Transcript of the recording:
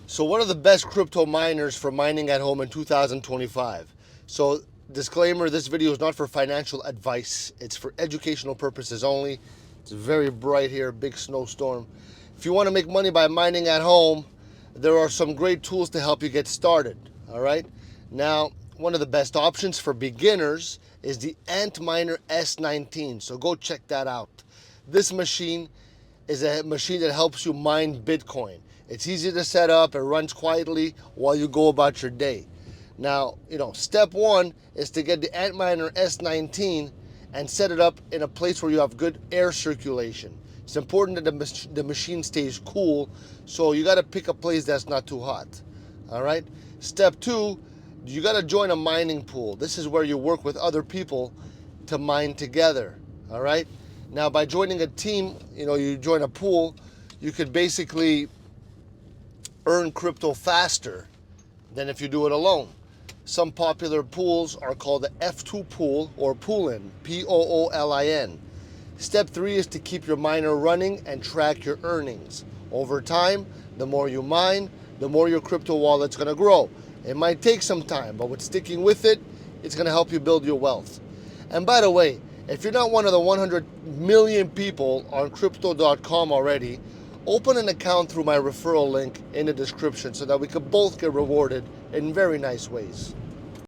So what are the best crypto miners for mining at home in 2025? So disclaimer, this video is not for financial advice. It's for educational purposes only. It's very bright here, big snowstorm. If you want to make money by mining at home, there are some great tools to help you get started, all right? Now, one of the best options for beginners is the Antminer S19, so go check that out. This machine is a machine that helps you mine Bitcoin. It's easy to set up, it runs quietly while you go about your day. Now, step one is to get the Antminer S19 and set it up in a place where you have good air circulation. It's important that the machine stays cool, so you got to pick a place that's not too hot. All right? Step two, you got to join a mining pool. This is where you work with other people to mine together. All right? Now, by joining a team, you join a pool, you could basically earn crypto faster than if you do it alone. Some popular pools are called the F2 pool or Poolin, Poolin. Step three is to keep your miner running and track your earnings. Over time, the more you mine, the more your crypto wallet's going to grow. It might take some time, but with sticking with it, it's going to help you build your wealth. And by the way, if you're not one of the 100 million people on crypto.com already, open an account through my referral link in the description so that we could both get rewarded in very nice ways.